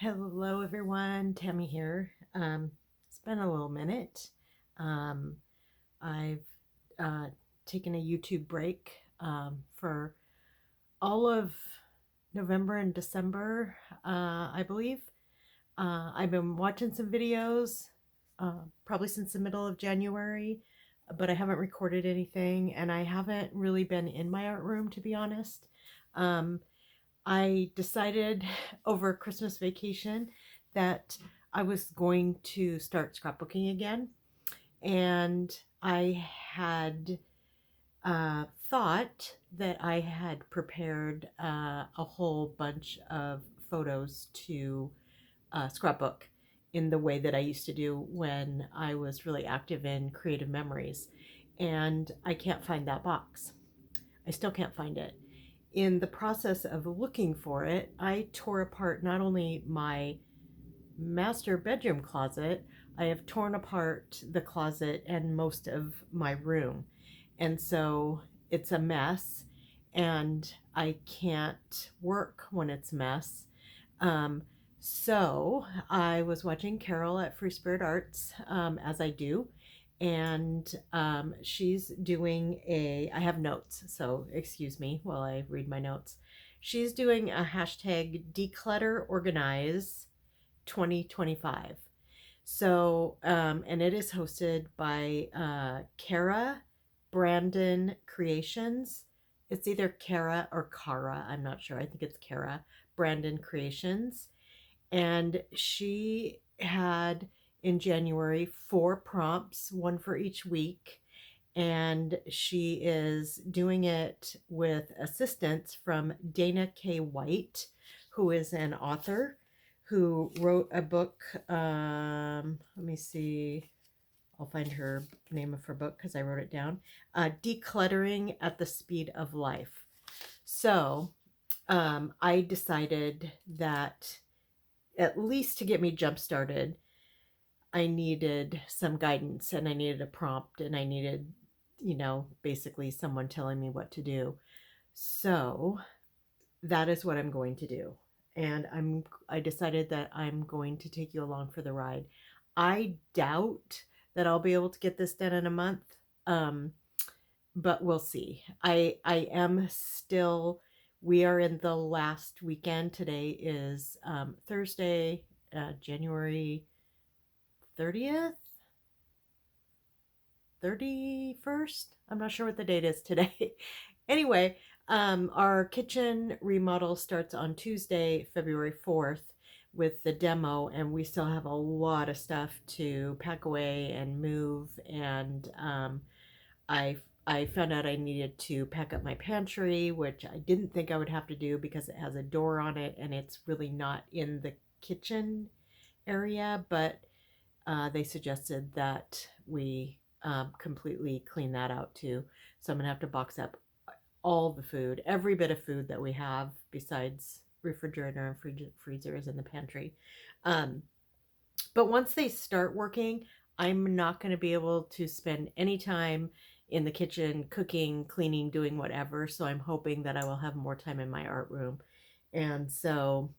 Hello, everyone. Tammy here. It's been a little minute. Um, I've uh, taken a YouTube break for all of November and December, I believe. I've been watching some videos probably since the middle of January, but I haven't recorded anything, and I haven't really been in my art room, to be honest. Um, I decided over Christmas vacation that I was going to start scrapbooking again. And I had thought that I had prepared a whole bunch of photos to scrapbook in the way that I used to do when I was really active in creative memories. And I can't find that box. I still can't find it. In the process of looking for it, I tore apart not only my master bedroom closet, I have torn apart the closet and most of my room. And so it's a mess, and I can't work when it's a mess. Um, so I was watching Carol at Free Spirit Arts, as I do, and she's doing I have notes, so excuse me while I read my notes. She's doing a hashtag declutter organize 2025. So, and it is hosted by Kara Brandon Creations. It's either Kara or Kara. I'm not sure. I think it's Kara Brandon Creations. And she had in January 4 prompts, one for each week. And she is doing it with assistance from Dana K. White, who is an author who wrote a book. Let me see. I'll find her name of her book because I wrote it down. Decluttering at the Speed of Life. So I decided that at least to get me jump started, I needed some guidance, and I needed a prompt, and I needed, basically someone telling me what to do. So that is what I'm going to do. And I decided that I'm going to take you along for the ride. I doubt that I'll be able to get this done in a month. Um, but we'll see. I am still, we are in the last weekend. Today is Thursday, January 30th, 31st. I'm not sure what the date is today. Anyway, our kitchen remodel starts on Tuesday, February 4th with the demo, and we still have a lot of stuff to pack away and move. And I I found out I needed to pack up my pantry, which I didn't think I would have to do because it has a door on it and it's really not in the kitchen area. But they suggested that we completely clean that out too. So I'm gonna have to box up all the food, every bit of food that we have besides refrigerator and freezer is in the pantry. Um, but once they start working, I'm not going to be able to spend any time in the kitchen cooking, cleaning, doing whatever. So I'm hoping that I will have more time in my art room. And so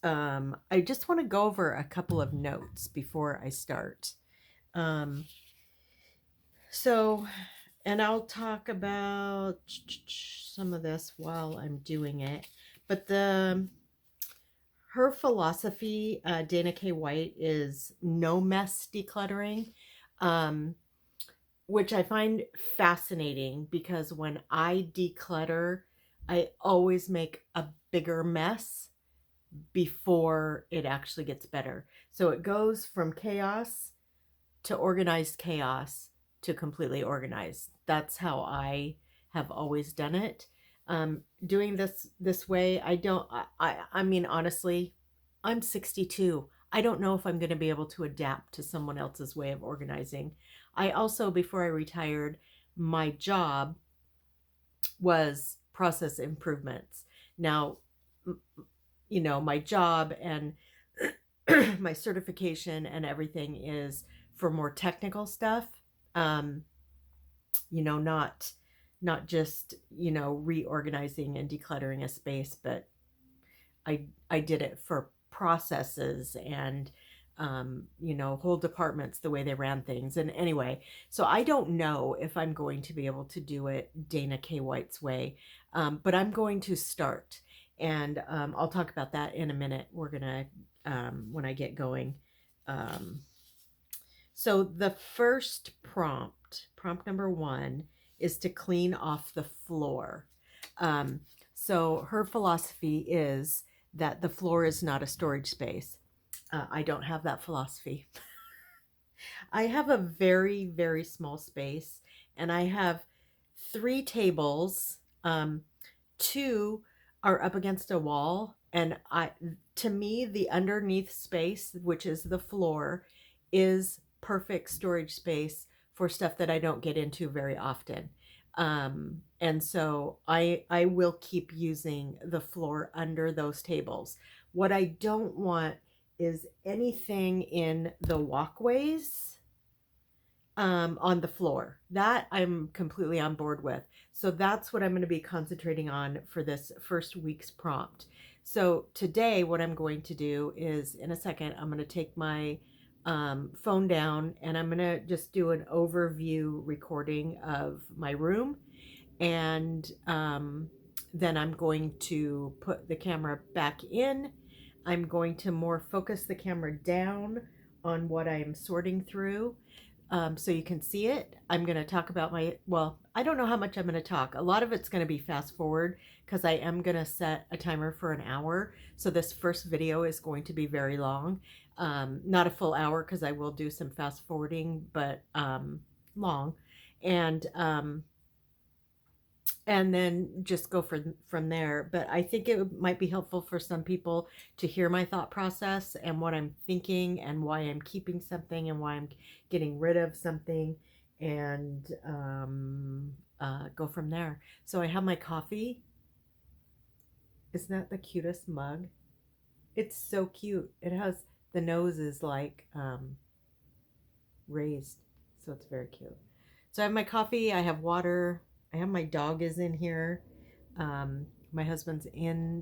I just want to go over a couple of notes before I start. Um, so, and I'll talk about some of this while I'm doing it. But her philosophy, Dana K. White, is no mess decluttering, um, which I find fascinating because when I declutter, I always make a bigger mess before it actually gets better. So it goes from chaos to organized chaos to completely organized. That's how I have always done it. Doing this way, I mean, honestly, I'm 62. I don't know if I'm going to be able to adapt to someone else's way of organizing. I also, before I retired, my job was process improvements. Now, my job and my certification and everything is for more technical stuff. Um, not just reorganizing and decluttering a space, but I did it for processes and whole departments, the way they ran things. And anyway, so I don't know if I'm going to be able to do it Dana K. White's way, but I'm going to start. And I'll talk about that in a minute. We're going to, when I get going. Um, so the first prompt number 1, is to clean off the floor. So her philosophy is that the floor is not a storage space. I don't have that philosophy. I have a very, very small space, and I have 3 tables. 2 are up against a wall, and to me, the underneath space, which is the floor, is perfect storage space for stuff that I don't get into very often. And so I will keep using the floor under those tables. What I don't want is anything in the walkways on the floor. That I'm completely on board with. So that's what I'm going to be concentrating on for this first week's prompt. So today what I'm going to do is, in a second, I'm going to take my phone down and I'm going to just do an overview recording of my room. And then I'm going to put the camera back in. I'm going to more focus the camera down on what I'm sorting through, so you can see it. I'm going to talk about I don't know how much I'm going to talk. A lot of it's going to be fast forward because I am going to set a timer for an hour. So this first video is going to be very long. Not a full hour because I will do some fast forwarding, but long. And then just go from there. But I think it might be helpful for some people to hear my thought process and what I'm thinking and why I'm keeping something and why I'm getting rid of something, and go from there. So I have my coffee. Isn't that the cutest mug? It's so cute. It has, the nose is like raised, so it's very cute. So I have my coffee, I have water, I have my dog is in here. My husband's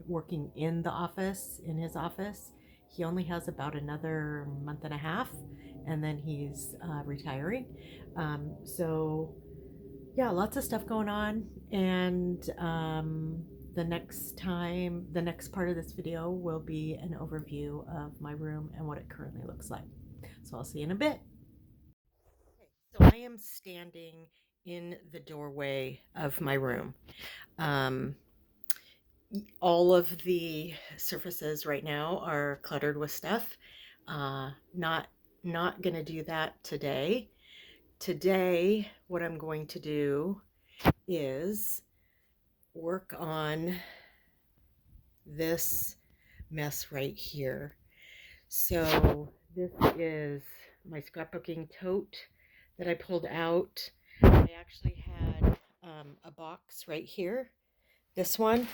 working in the office, in his office. He only has about another month and a half, and then he's retiring. So yeah, lots of stuff going on. And the next part of this video will be an overview of my room and what it currently looks like. So I'll see you in a bit. Okay, so I am standing in the doorway of my room. All of the surfaces right now are cluttered with stuff. Not gonna do that today. Today, what I'm going to do is work on this mess right here. So this is my scrapbooking tote that I pulled out. I actually had a box right here, this one,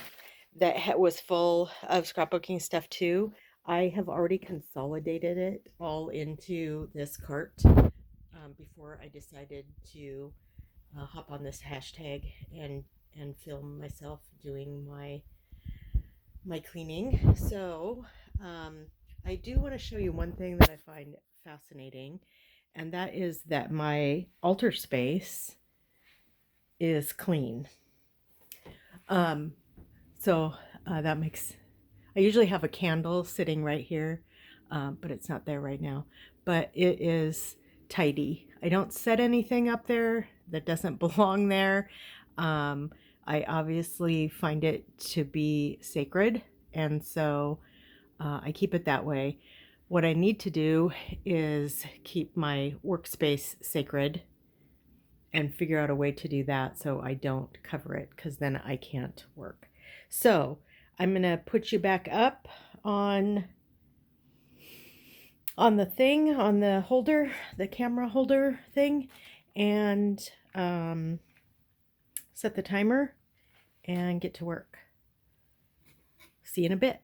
that was full of scrapbooking stuff too. I have already consolidated it all into this cart before I decided to hop on this hashtag and film myself doing my cleaning. So I do want to show you one thing that I find fascinating, and that is that my altar space is clean. So that makes, I usually have a candle sitting right here, but it's not there right now. But it is tidy. I don't set anything up there that doesn't belong there. I obviously find it to be sacred, and so I keep it that way. What I need to do is keep my workspace sacred and figure out a way to do that so I don't cover it, because then I can't work. So I'm going to put you back up on the thing, on the holder, the camera holder thing, and set the timer and get to work. See you in a bit.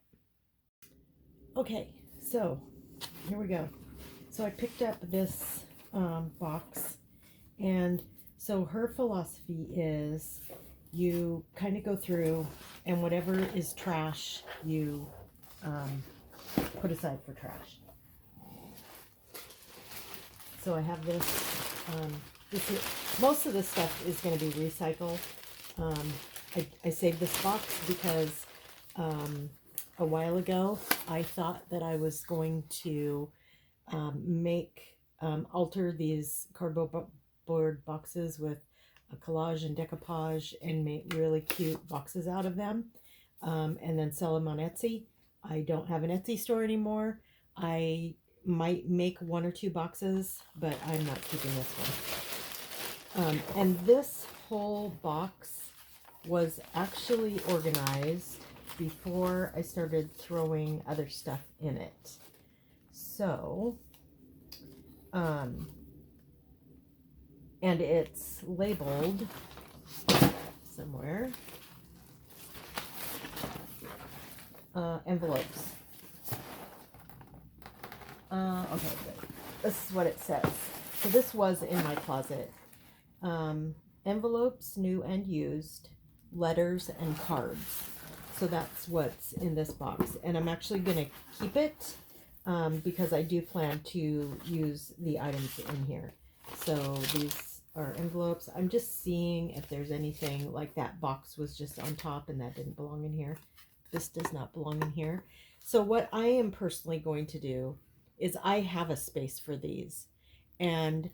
Okay, so here we go. So I picked up this box, and so her philosophy is you kind of go through, and whatever is trash you put aside for trash. So I have this, most of this stuff is going to be recycled. I saved this box because a while ago I thought that I was going to alter these cardboard boxes with a collage and decoupage and make really cute boxes out of them, and then sell them on Etsy. I don't have an Etsy store anymore. I might make 1 or 2 boxes, but I'm not keeping this one. And this whole box was actually organized before I started throwing other stuff in it. So, and it's labeled somewhere, envelopes. Okay, good. This is what it says. So this was in my closet. Envelopes, new and used, letters, and cards. So that's what's in this box. And I'm actually going to keep it because I do plan to use the items in here. So these are envelopes. I'm just seeing if there's anything, like that box was just on top and that didn't belong in here. This does not belong in here. So what I am personally going to do is I have a space for these, and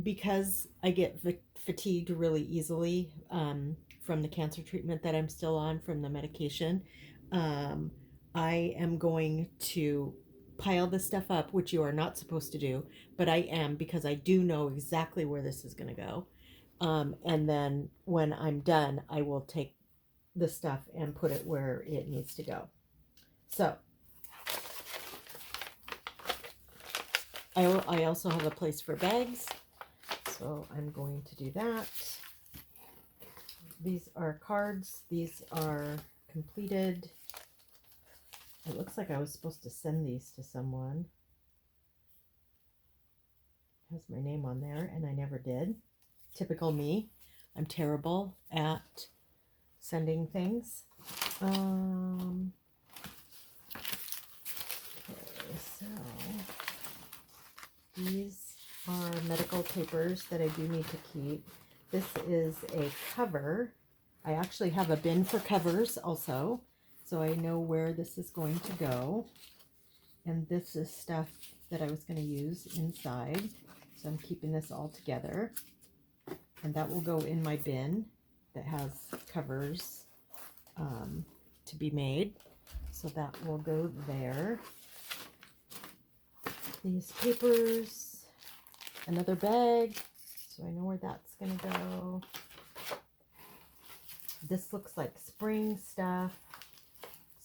because I get fatigued really easily from the cancer treatment that I'm still on from the medication, I am going to pile this stuff up, which you are not supposed to do, but I am, because I do know exactly where this is going to go. And then when I'm done, I will take the stuff and put it where it needs to go. So I also have a place for bags, so I'm going to do that. These are cards. These are completed. It looks like I was supposed to send these to someone. It has my name on there, and I never did. Typical me. I'm terrible at sending things. Okay, so these are medical papers that I do need to keep. This is a cover. I actually have a bin for covers also, so I know where this is going to go. And this is stuff that I was going to use inside, so I'm keeping this all together. And that will go in my bin that has covers to be made, so that will go there. These papers, another bag, so I know where that's going to go. This looks like spring stuff,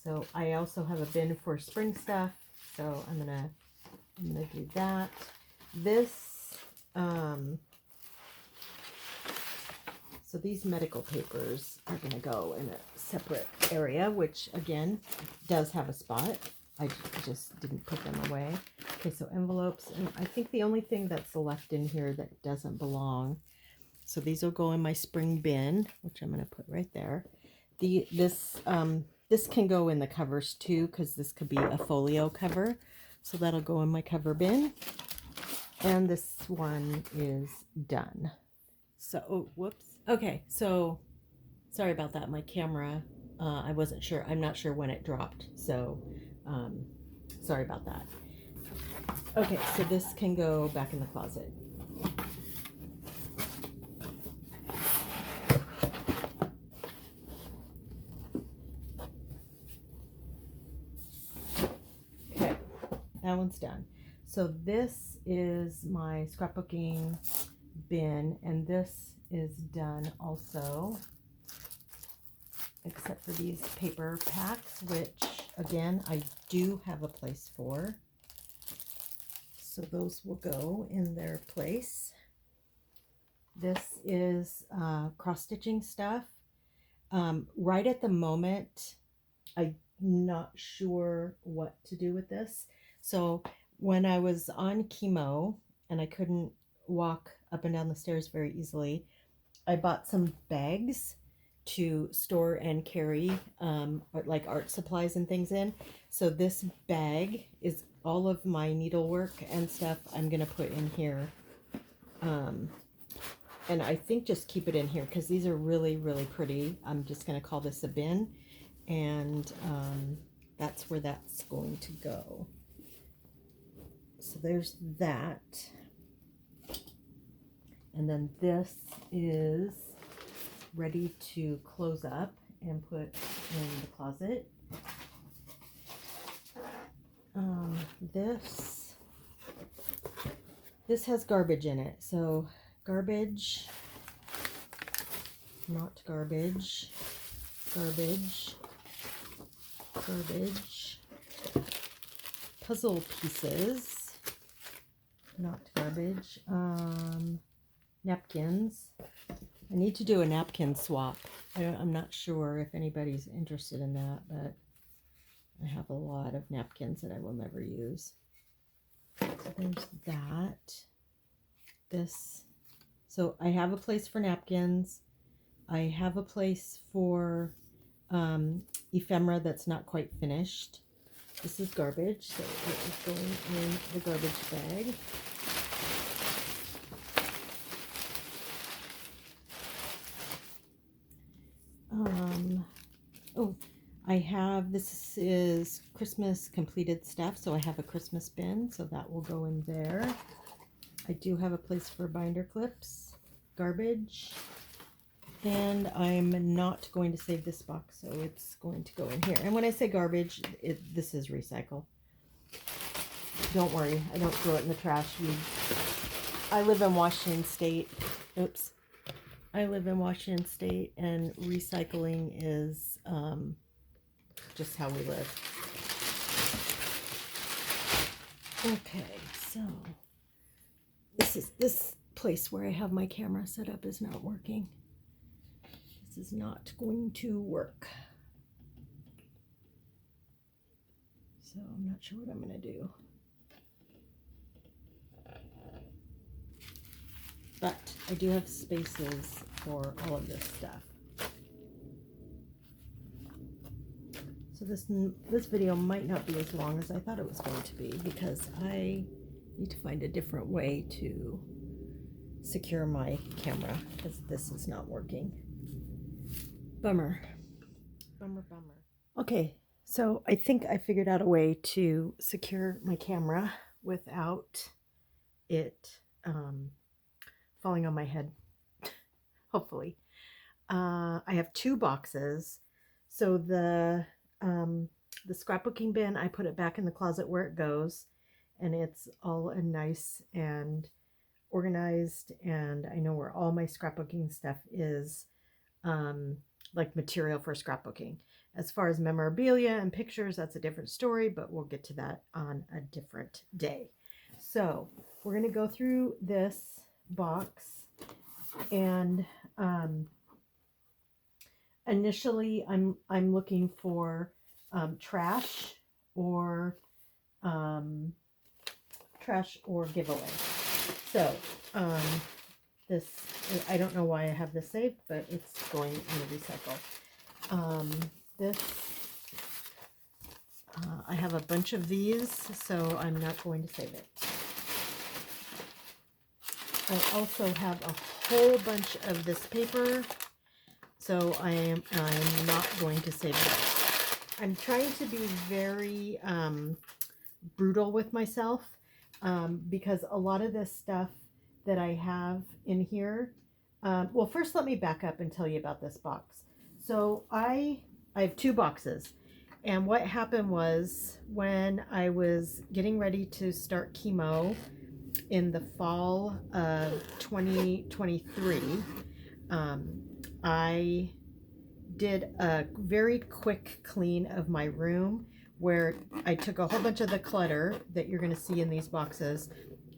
so I also have a bin for spring stuff, so I'm gonna do that. This so these medical papers are going to go in a separate area, which again does have a spot. I just didn't put them away. Okay, so envelopes, and I think the only thing that's left in here that doesn't belong, so these will go in my spring bin, which I'm going to put right there. This can go in the covers too, because this could be a folio cover, so that'll go in my cover bin. And this one is done. So, oh, whoops. Okay, so sorry about that. My camera, I wasn't sure. I'm not sure when it dropped, so sorry about that. Okay, so this can go back in the closet. Okay, that one's done. So this is my scrapbooking bin, and this is done also, except for these paper packs, which again I do have a place for, so those will go in their place. This is cross-stitching stuff. Right at the moment I'm not sure what to do with this. So when I was on chemo and I couldn't walk up and down the stairs very easily, I bought some bags to store and carry like art supplies and things in. So this bag is all of my needlework and stuff I'm gonna put in here. And I think just keep it in here because these are really, really pretty. I'm just gonna call this a bin, and that's where that's going to go. So there's that. And then this is ready to close up and put in the closet. This has garbage in it. So garbage, not garbage, garbage, garbage, puzzle pieces, not garbage, napkins. I need to do a napkin swap. I'm not sure if anybody's interested in that, but I have a lot of napkins that I will never use. So there's that. This. So I have a place for napkins. I have a place for ephemera that's not quite finished. This is garbage, so it is going in the garbage bag. Oh, I have, this is Christmas completed stuff, so I have a Christmas bin, so that will go in there. I do have a place for binder clips, garbage, and I'm not going to save this box, so it's going to go in here. And when I say garbage, this is recycle. Don't worry, I don't throw it in the trash. I live in Washington State. Oops. I live in Washington State, and recycling is just how we live. Okay, so this place where I have my camera set up is not working. This is not going to work. So I'm not sure what I'm going to do. But I do have spaces for all of this stuff. So this video might not be as long as I thought it was going to be because I need to find a different way to secure my camera because this is not working. Bummer. Bummer, bummer. Okay, so I think I figured out a way to secure my camera without it falling on my head, hopefully. I have two boxes. So the scrapbooking bin, I put it back in the closet where it goes, and it's all nice and organized, and I know where all my scrapbooking stuff is, like material for scrapbooking. As far as memorabilia and pictures, that's a different story, but we'll get to that on a different day. So we're going to go through this box, and initially I'm looking for trash or giveaway. So this, I don't know why I have this saved, but it's going in the recycle. This I have a bunch of these, so I'm not going to save it. I also have a whole bunch of this paper, so I'm not going to save it. I'm trying to be very brutal with myself because a lot of this stuff that I have in here, well, first let me back up and tell you about this box. So I have two boxes, and what happened was when I was getting ready to start chemo in the fall of 2023, I did a very quick clean of my room where I took a whole bunch of the clutter that you're going to see in these boxes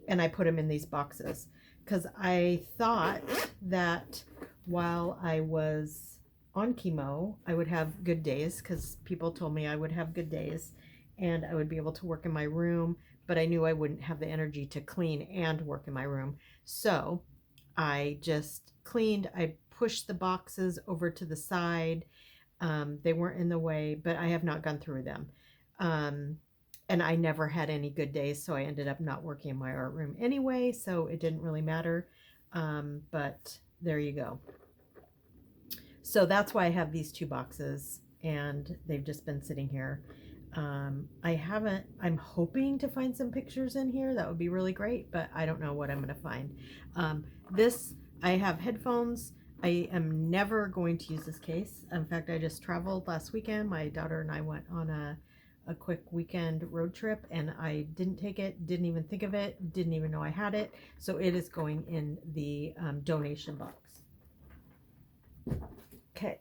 and I put them in these boxes because I thought that while I was on chemo I would have good days, because people told me I would have good days and I would be able to work in my room, but I knew I wouldn't have the energy to clean and work in my room. So I just cleaned. I pushed the boxes over to the side. They weren't in the way, but I have not gone through them. Um, and I never had any good days, so I ended up not working in my art room anyway, so it didn't really matter. But there you go. So that's why I have these two boxes, and they've just been sitting here. I'm hoping to find some pictures in here. That would be really great, but I don't know what I'm going to find. This, I have headphones. I am never going to use this case. In fact, I just traveled last weekend. My daughter and I went on a quick weekend road trip, and I didn't take it, didn't even think of it, didn't even know I had it. So it is going in the donation box. Okay.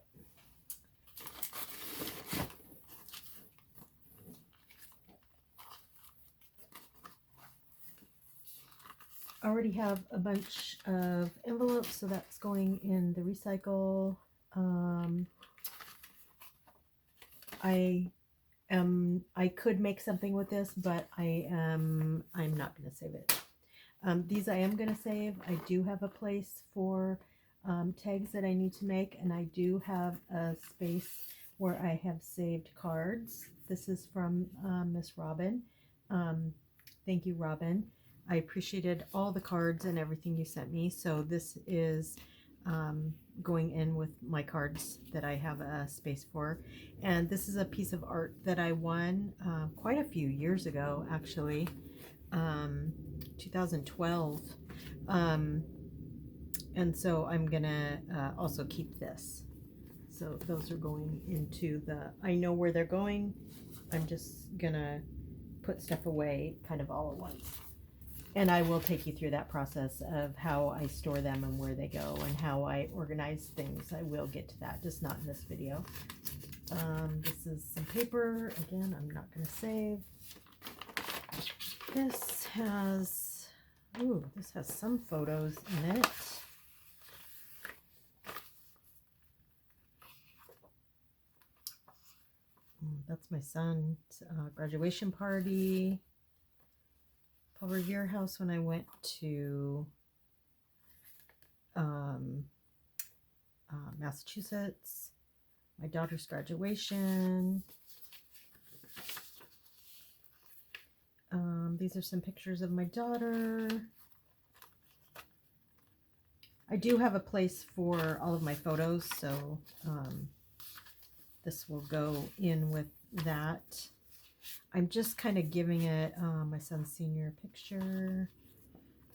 I already have a bunch of envelopes, so that's going in the recycle. I could make something with this, but I'm not going to save it. These I am going to save. I do have a place for tags that I need to make, and I do have a space where I have saved cards. This is from Miss Robin. Thank you, Robin. I appreciated all the cards and everything you sent me. So this is going in with my cards that I have a space for. And this is a piece of art that I won quite a few years ago, actually, 2012. And so I'm gonna also keep this. So those are going into the, I know where they're going. I'm just gonna put stuff away kind of all at once. And I will take you through that process of how I store them and where they go and how I organize things. I will get to that, just not in this video. This is some paper. Again, I'm not going to save. This has some photos in it. That's my son's graduation party. Paul Revere house when I went to Massachusetts. My daughter's graduation. These are some pictures of my daughter. I do have a place for all of my photos, so this will go in with that. I'm just kind of giving it my son's senior picture.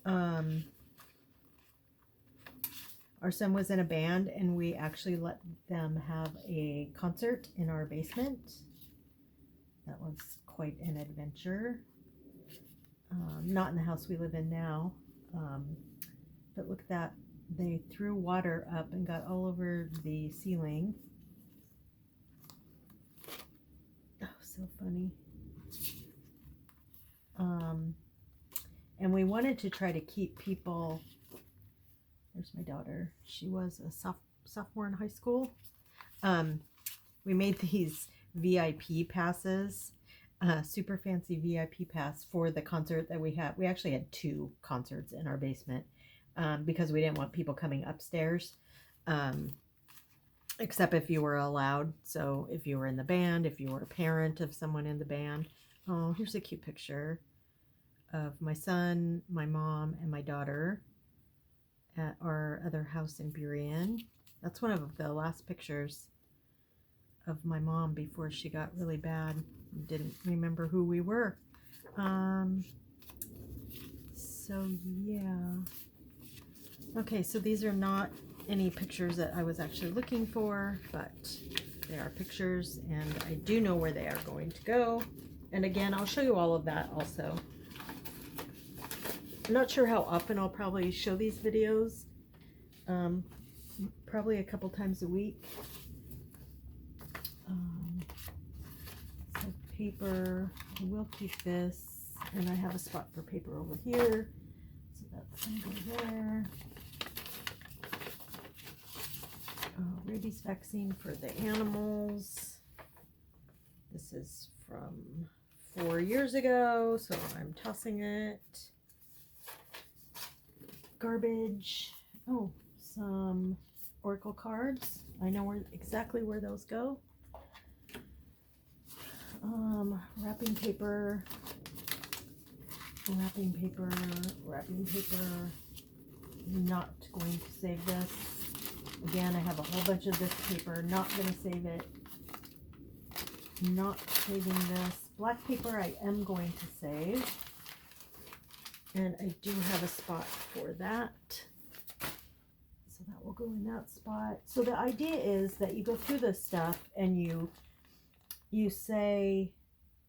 Our son was in a band, and we actually let them have a concert in our basement. That was quite an adventure. Not in the house we live in now. But look at that. They threw water up and got all over the ceiling. Oh, so funny. And we wanted to try to keep people. There's my daughter. She was a sophomore in high school. We made these VIP passes, super fancy VIP pass for the concert that we had. We actually had 2 concerts in our basement because we didn't want people coming upstairs, except if you were allowed. So if you were in the band, if you were a parent of someone in the band. Oh, here's a cute picture of my son, my mom, and my daughter at our other house in Burien. That's one of the last pictures of my mom before she got really bad and didn't remember who we were. So yeah. Okay, so these are not any pictures that I was actually looking for, but they are pictures, and I do know where they are going to go. And again, I'll show you all of that also. I'm not sure how often I'll probably show these videos. Probably a couple times a week. So paper, I will keep this, and I have a spot for paper over here, so that's going to go there. Rabies vaccine for the animals. This is from 4 years ago, so I'm tossing it. Garbage. Oh, some Oracle cards. I know exactly where those go. Wrapping paper, wrapping paper, wrapping paper. Not going to save this. Again, I have a whole bunch of this paper. Not going to save it. Not saving this. Black paper I am going to save. And I do have a spot for that. So that will go in that spot. So the idea is that you go through this stuff and you say,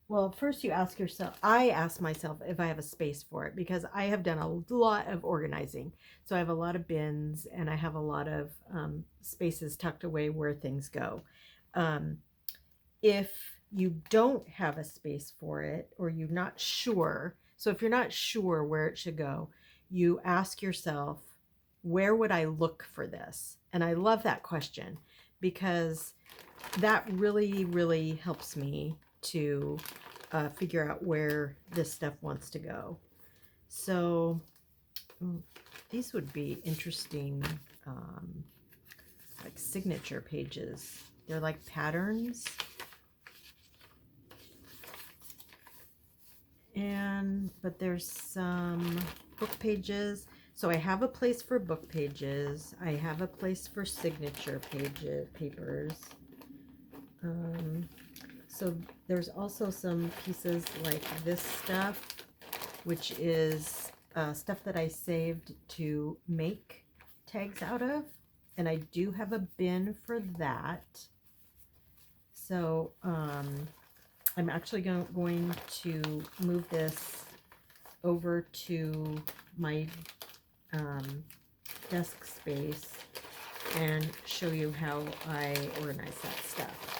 well, first you ask yourself, I ask myself if I have a space for it, because I have done a lot of organizing. So I have a lot of bins and I have a lot of spaces tucked away where things go. If you don't have a space for it, or you're not sure, so if you're not sure where it should go, you ask yourself, where would I look for this? And I love that question, because that really, really helps me to figure out where this stuff wants to go. So these would be interesting, like signature pages. They're like patterns. But there's some book pages. So I have a place for book pages. I have a place for signature papers. So there's also some pieces like this stuff, which is stuff that I saved to make tags out of. And I do have a bin for that. So I'm actually going to move this over to my desk space and show you how I organize that stuff.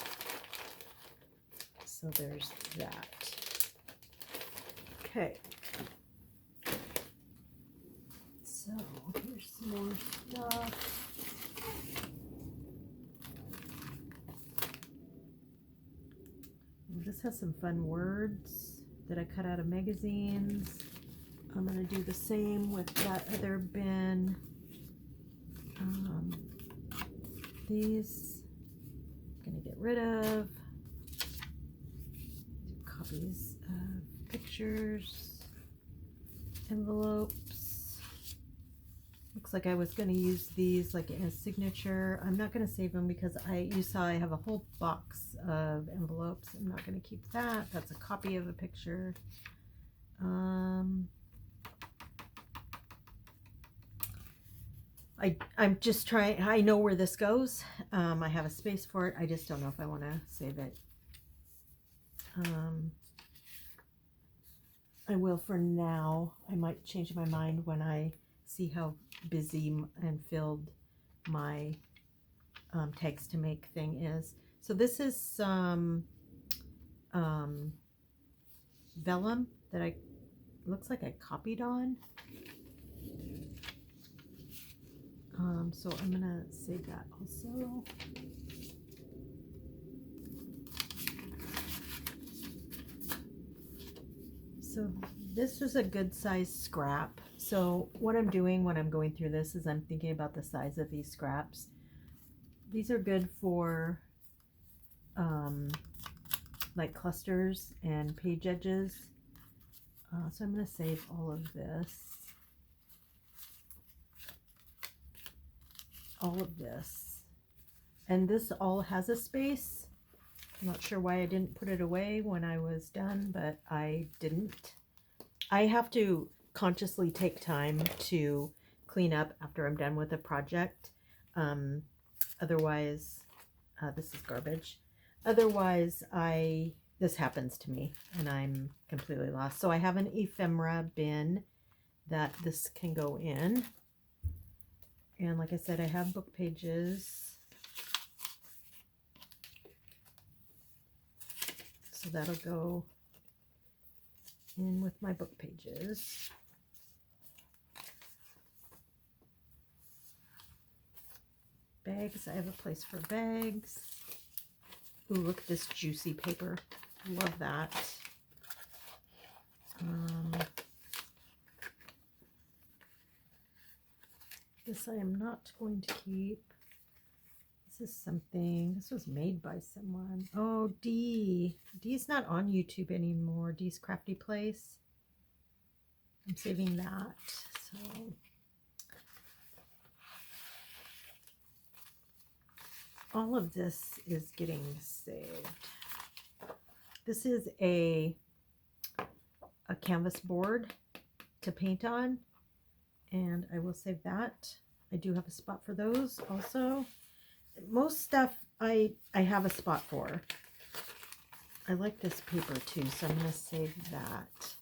So there's that. Okay. So here's some more stuff. This has some fun words that I cut out of magazines. I'm going to do the same with that other bin. These I'm going to get rid of. Copies of pictures, envelopes. Looks like I was going to use these like in a signature. I'm not going to save them because you saw I have a whole box of envelopes. I'm not going to keep that. That's a copy of a picture. I'm just trying, I know where this goes. I have a space for it. I just don't know if I want to save it. I will for now. I might change my mind when I see how busy and filled my tags to make thing is. So this is some vellum that looks like I copied on. So I'm gonna save that also. So this is a good size scrap. So what I'm doing when I'm going through this is I'm thinking about the size of these scraps. These are good for like clusters and page edges. So I'm going to save all of this. All of this. And this all has a space. I'm not sure why I didn't put it away when I was done, but I didn't. I have to consciously take time to clean up after I'm done with a project. Otherwise, this is garbage. Otherwise, this happens to me and I'm completely lost. So I have an ephemera bin that this can go in. And like I said, I have book pages. So that'll go in with my book pages. Bags, I have a place for bags. Ooh, look at this juicy paper. Love that. This I am not going to keep. This is something, this was made by someone. Oh, D's not on YouTube anymore. D's Crafty Place. I'm saving that. So all of this is getting saved. This is a canvas board to paint on, and I will save that. I do have a spot for those also. Most stuff I have a spot for. I like this paper too, so I'm going to save that.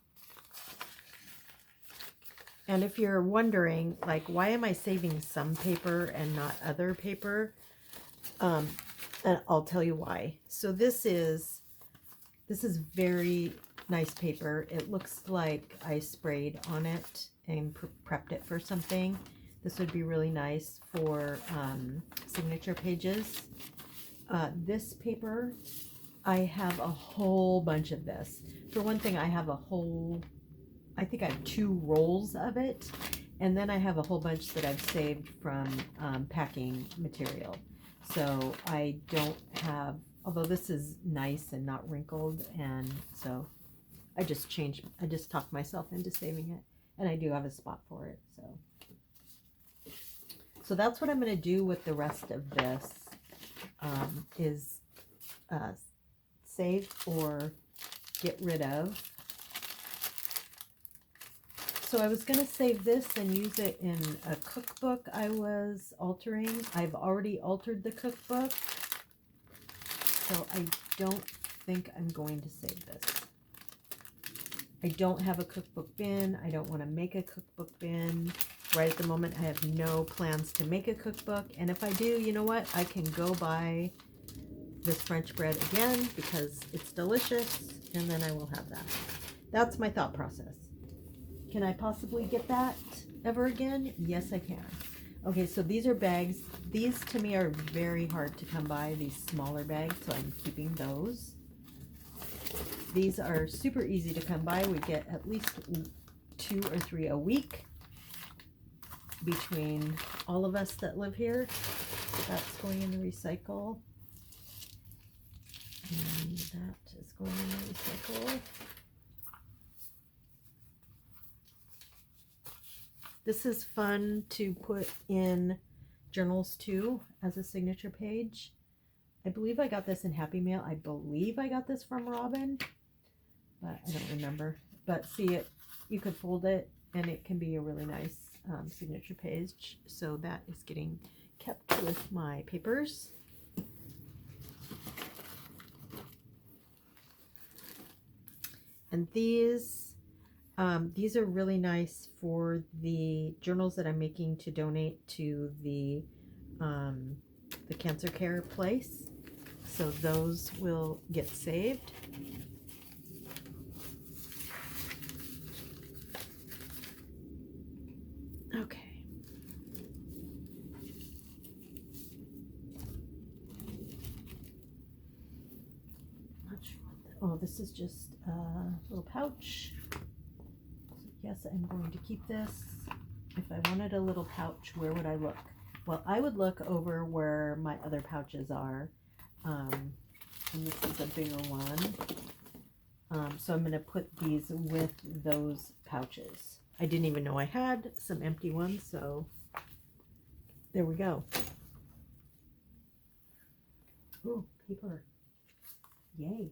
And if you're wondering, like, why am I saving some paper and not other paper? And I'll tell you why. So this is very nice paper. It looks like I sprayed on it and prepped it for something. This would be really nice for signature pages. This paper, I have a whole bunch of this. For one thing, I have I think I have 2 rolls of it. And then I have a whole bunch that I've saved from packing material. So I don't have, although this is nice and not wrinkled, and so I just talked myself into saving it. And I do have a spot for it, so that's what I'm going to do with the rest of this, is save or get rid of. So I was going to save this and use it in a cookbook I was altering. I've already altered the cookbook, so I don't think I'm going to save this. I don't have a cookbook bin. I don't want to make a cookbook bin. Right at the moment, I have no plans to make a cookbook. And if I do, you know what? I can go buy this French bread again because it's delicious, and then I will have that. That's my thought process. Can I possibly get that ever again? Yes, I can. Okay, so these are bags. These to me are very hard to come by, these smaller bags, so I'm keeping those. These are super easy to come by. We get at least 2 or 3 a week between all of us that live here. That's going in the recycle. And that is going in the recycle. This is fun to put in journals too as a signature page. I believe I got this in Happy Mail. I believe I got this from Robin, but I don't remember. But see it, you could fold it and it can be a really nice signature page. So that is getting kept with my papers. And these are really nice for the journals that I'm making to donate to the cancer care place. So those will get saved. Okay. Not sure what oh, this is just a little pouch. Yes, I'm going to keep this. If I wanted a little pouch, where would I look? Well, I would look over where my other pouches are. And this is a bigger one. So I'm going to put these with those pouches. I didn't even know I had some empty ones, so there we go. Ooh, paper. Yay.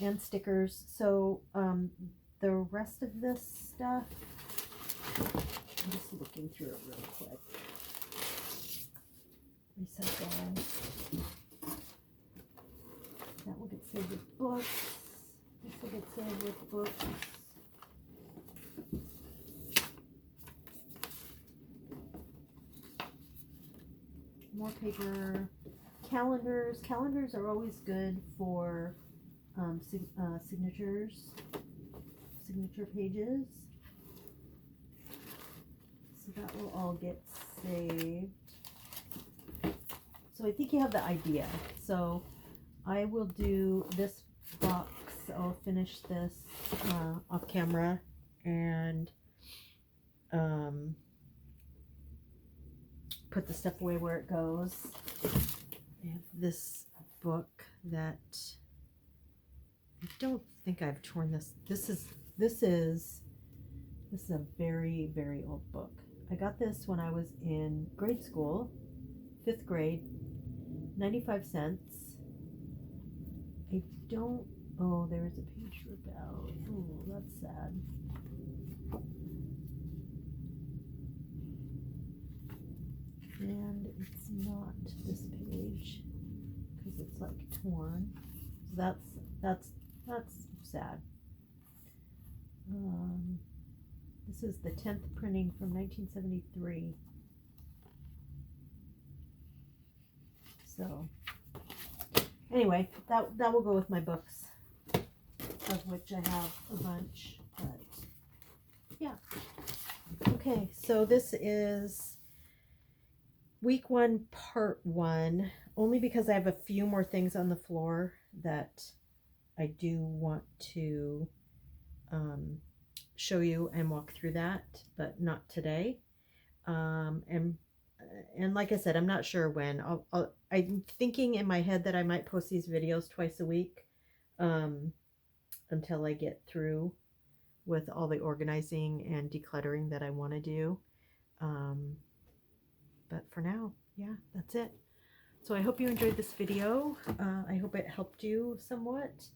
And stickers. So the rest of this stuff, I'm just looking through it real quick. Recycle. That will get saved with books. This will get saved with books. More paper. Calendars. Calendars are always good for signature pages. So that will all get saved. So I think you have the idea. So I will do this box. I'll finish this off camera and put the stuff away where it goes. I have this book that I don't think I've torn this. This is a very, very old book. I got this when I was in grade school, 5th grade, 95 cents. I don't, oh, there's a page ripped out. Oh, that's sad. And it's not this page because it's like torn. So that's sad. This is the 10th printing from 1973. So anyway, that will go with my books, of which I have a bunch. But yeah. Okay, so this is week 1, part 1, only because I have a few more things on the floor that I do want to show you and walk through that, but not today. And like I said, I'm not sure when. I'm thinking in my head that I might post these videos twice a week until I get through with all the organizing and decluttering that I want to do. But for now, yeah, that's it. So I hope you enjoyed this video. I hope it helped you somewhat.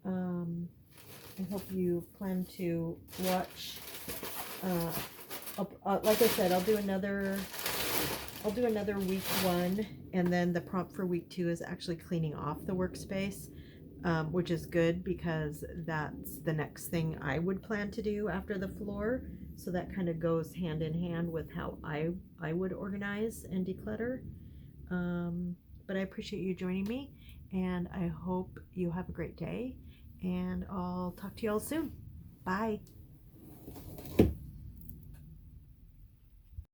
I hope you plan to watch. Like I said, I'll do another week 1, and then the prompt for week 2 is actually cleaning off the workspace, which is good because that's the next thing I would plan to do after the floor. So that kind of goes hand in hand with how I would organize and declutter. But I appreciate you joining me, and I hope you have a great day, and I'll talk to you all soon. Bye.